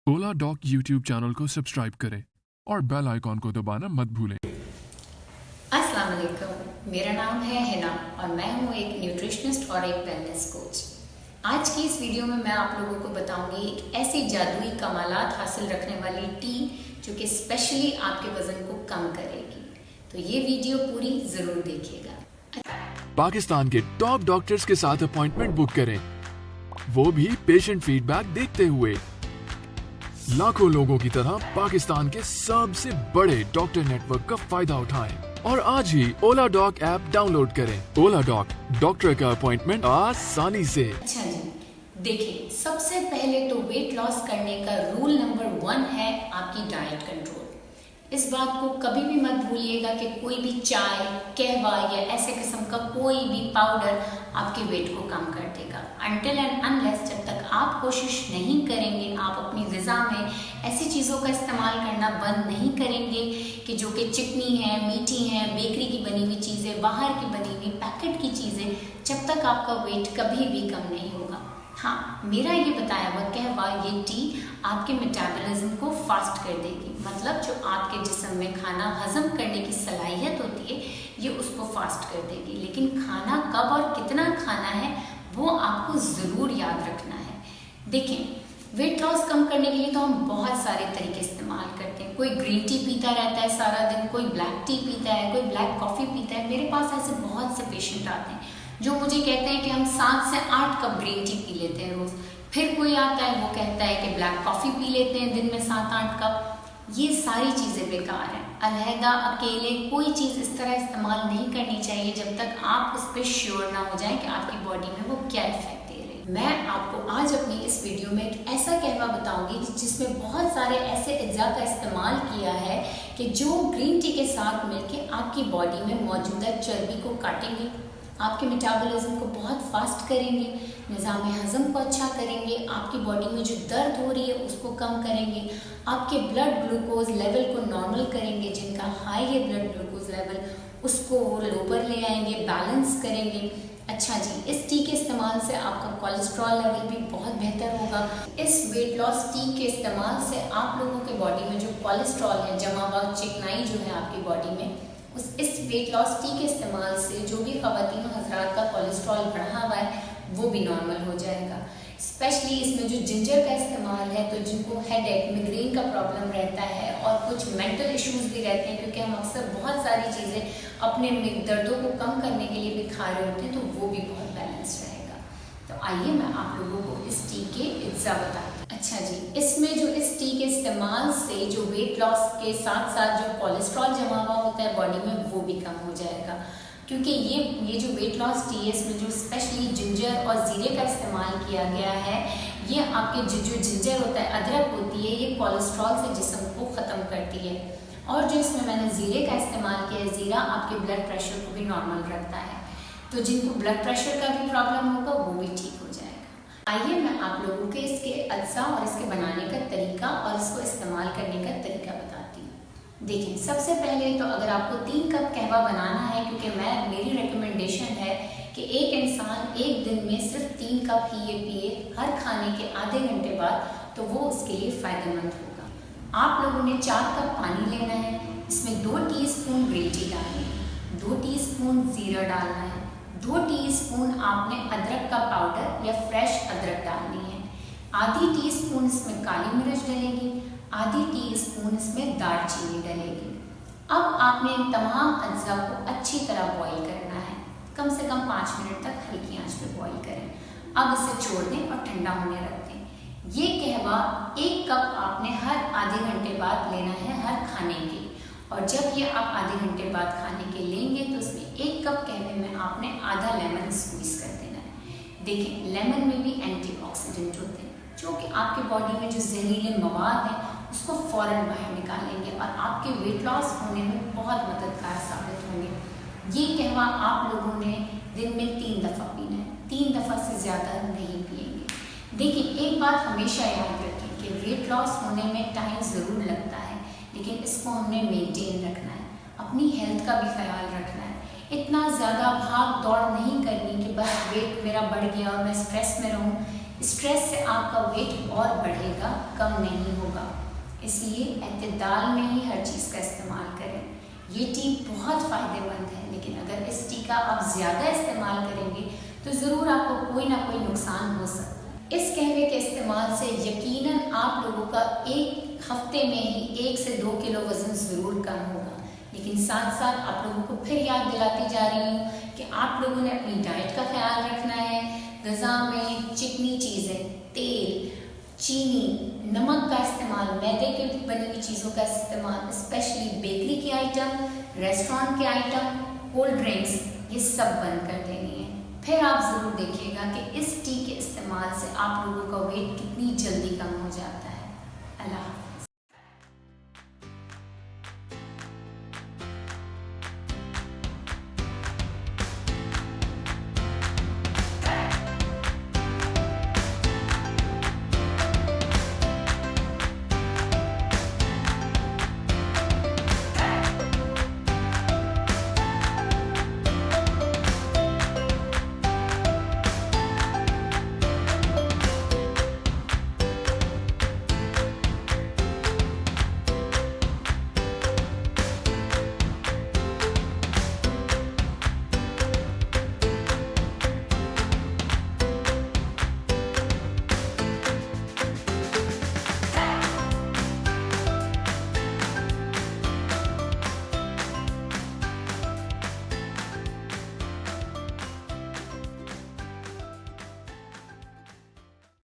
ओला dock YouTube channel को subscribe करें और बेल आइकॉन को दबाना मत भूलें। अस्सलाम वालेकुम, मेरा नाम है हिना और मैं हूँ एक न्यूट्रिशनिस्ट और एक वेलनेस कोच। आज की इस वीडियो में मैं आप लोगों को बताऊंगी एक ऐसी जादुई कमालात हासिल रखने वाली टी जो कि स्पेशली आपके वजन को कम करेगी। तो ये वीडियो पूरी जरूर देखिएगा। पाकिस्तान के टॉप डॉक्टर्स के साथ अपॉइंटमेंट बुक करें, वो भी पेशेंट फीडबैक देखते हुए। लाखों लोगों की तरह पाकिस्तान के सबसे बड़े डॉक्टर नेटवर्क का फायदा उठाएं और आज ही ओला डॉक ऐप डाउनलोड करें। ओला डॉक, डॉक्टर का अपॉइंटमेंट आसानी से। अच्छा जी, देखिए सबसे पहले तो वेट लॉस करने का रूल नंबर 1 है आपकी डाइट कंट्रोल। इस बात को कभी भी मत भूलिएगा कि कोई भी चाय, कहवा या ऐसे किस्म का कोई भी पाउडर आपके वेट को कम कर देगा। अनटिल एंड अनलेस जब तक आप कोशिश नहीं करेंगे, आप अपनी ग़िज़ा में ऐसी चीज़ों का इस्तेमाल करना बंद नहीं करेंगे कि जो कि चिकनी है, मीठी है, बेकरी की बनी हुई चीज़ें, बाहर की बनी हुई पैकेट की चीज़ें, जब तक आपका वेट कभी भी कम नहीं होगा। हाँ, मेरा ये बताया हुआ कहवा ये टी आपके मेटाबॉलिज्म को फास्ट कर देगी, मतलब जो आपके जिस्म में खाना हजम करने की सलाहियत होती है ये उसको फास्ट कर देगी। लेकिन खाना कब और कितना खाना है वो आपको ज़रूर याद रखना है। देखें, वेट लॉस कम करने के लिए तो हम बहुत सारे तरीके इस्तेमाल करते हैं। कोई ग्रीन टी पीता रहता है सारा दिन, कोई ब्लैक टी पीता है, कोई ब्लैक कॉफ़ी पीता है। मेरे पास ऐसे बहुत से पेशेंट आते हैं जो मुझे कहते हैं कि हम 7 से 8 कप ग्रीन टी पी लेते हैं रोज़। फिर कोई आता है वो कहता है कि ब्लैक कॉफ़ी पी लेते हैं दिन में 7-8 कप। ये सारी चीज़ें बेकार हैं। अलहदा अकेले कोई चीज़ इस तरह इस्तेमाल नहीं करनी चाहिए जब तक आप उस पर श्योर ना हो जाए कि आपकी बॉडी में वो क्या इफेक्ट दे रही है। मैं आपको आज अपनी इस वीडियो में एक ऐसा कहवा बताऊंगी जिसमें बहुत सारे ऐसे अज्जा का इस्तेमाल किया है कि जो ग्रीन टी के साथ मिलकर आपकी बॉडी में मौजूदा चर्बी को काटेंगे, आपके मेटाबॉलिज्म को बहुत फास्ट करेंगे, निज़ाम हज़म को अच्छा करेंगे, आपकी बॉडी में जो दर्द हो रही है उसको कम करेंगे, आपके ब्लड ग्लूकोज लेवल को नॉर्मल करेंगे, जिनका हाई है ब्लड ग्लूकोज लेवल उसको लो पर ले आएंगे, बैलेंस करेंगे। अच्छा जी, इस टी के इस्तेमाल से आपका कोलेस्ट्रॉल लेवल भी बहुत बेहतर होगा। इस वेट लॉस टी के इस्तेमाल से आप लोगों के बॉडी में जो कोलेस्ट्रॉल है, जमा हुआ चिकनाई जो है आपकी बॉडी में, इस वेट लॉस टी के इस्तेमाल से जो भी ख़वातीन हज़रात का कोलेस्ट्रॉल बढ़ा हुआ है वो भी नॉर्मल हो जाएगा। स्पेशली इसमें जो जिंजर का इस्तेमाल है, तो जिनको हेडेक, मिग्रेन का प्रॉब्लम रहता है और कुछ मेंटल इश्यूज भी रहते हैं, क्योंकि हम अक्सर बहुत सारी चीज़ें अपने दर्दों को कम करने के लिए भी खा रहे होते हैं, तो वो भी बहुत बैलेंस रहेगा। तो आइए मैं आप लोगों को इस टी के अज्जा बताती हूँ। अच्छा जी, इसमें जो इस टी के इस्तेमाल से जो वेट लॉस के साथ साथ जो कोलेस्ट्रॉल जमा हुआ होता है बॉडी में वो भी कम हो जाएगा, क्योंकि ये जो वेट लॉस टी है इसमें जो स्पेशली जिंजर और ज़ीरे का इस्तेमाल किया गया है। ये आपके जो जिंजर होता है, अदरक होती है, ये कोलेस्ट्रॉल से जिस्म को ख़त्म करती है। और जो इसमें मैंने ज़ीरे का इस्तेमाल किया है, ज़ीरा आपके ब्लड प्रेशर को भी नॉर्मल रखता है, तो जिनको ब्लड प्रेशर का भी प्रॉब्लम होगा वो भी ठीक हो जाएगा। आइए मैं आप लोगों के इसके अज्जा और इसके बनाने का तरीका और इसको इस्तेमाल करने का तरीका बताती हूँ। देखिए, सबसे पहले तो अगर आपको 3 कप कहवा बनाना है, क्योंकि मेरी रिकमेंडेशन है कि एक इंसान एक दिन में सिर्फ 3 कप ही ये पिए हर खाने के आधे घंटे बाद, तो वो उसके लिए फ़ायदेमंद होगा। आप लोगों ने 4 कप पानी लेना है, इसमें 2 टीस्पून ग्रीन टी डालनी है, 2 टीस्पून ज़ीरा डालना है, 2 टीस्पून आपने अदरक का पाउडर या फ्रेश अदरक डालनी है, आधी टीस्पून इसमें काली मिर्च डलेगी, आधी टीस्पून इसमें दालचीनी डलेगी। अब आपने इन तमाम अज्जा को अच्छी तरह बॉईल करना है, कम से कम 5 मिनट तक हल्की आंच पे बॉईल करें। अब इसे छोड़ दें और ठंडा होने रख दें। ये कहवा 1 कप आपने हर आधे घंटे बाद लेना है हर खाने के, और जब ये आप आधे घंटे बाद खाने के लेंगे तो उसमें 1 कप कहवे में आपने आधा लेमन स्क्वीज कर देना है। देखें, लेमन में भी एंटीऑक्सीडेंट होते हैं जो कि आपके बॉडी में जो जहरीले मवाद हैं उसको फ़ौरन बाहर निकालेंगे और आपके वेट लॉस होने में बहुत मददगार साबित होंगे। ये कहवा आप लोगों ने दिन में 3 दफ़ा पीना है, 3 दफ़ा से ज़्यादा नहीं पिएंगे। देखिए, एक बात हमेशा याद रखें कि वेट लॉस होने में टाइम ज़रूर लगता है, लेकिन इसको हमने मेंटेन रखना है, अपनी हेल्थ का भी ख्याल रखना है। इतना ज़्यादा भाग दौड़ नहीं करनी कि बस वेट मेरा बढ़ गया और मैं स्ट्रेस में रहूं, स्ट्रेस से आपका वेट और बढ़ेगा, कम नहीं होगा। इसलिए एतदाल में ही हर चीज़ का इस्तेमाल करें। ये टी बहुत फ़ायदेमंद है, लेकिन अगर इस टी का आप ज़्यादा इस्तेमाल करेंगे तो ज़रूर आपको कोई ना कोई नुकसान हो सकता है। इस कहवे के इस्तेमाल से यकीनन आप लोगों का एक हफ्ते में ही 1 से 2 किलो वज़न ज़रूर कम होगा। लेकिन साथ साथ आप लोगों को फिर याद दिलाती जा रही हूँ कि आप लोगों ने अपनी डाइट का ख्याल रखना है। ग़िज़ा में चिकनी चीज़ें, तेल, चीनी, नमक का इस्तेमाल, मैदे की बनी हुई चीज़ों का इस्तेमाल, स्पेशली बेकरी के आइटम, रेस्टोरेंट के आइटम, कोल्ड ड्रिंक्स, ये सब बंद कर देनी है। फिर आप ज़रूर देखिएगा कि इस टी के इस्तेमाल से आप लोगों का वेट कितनी जल्दी कम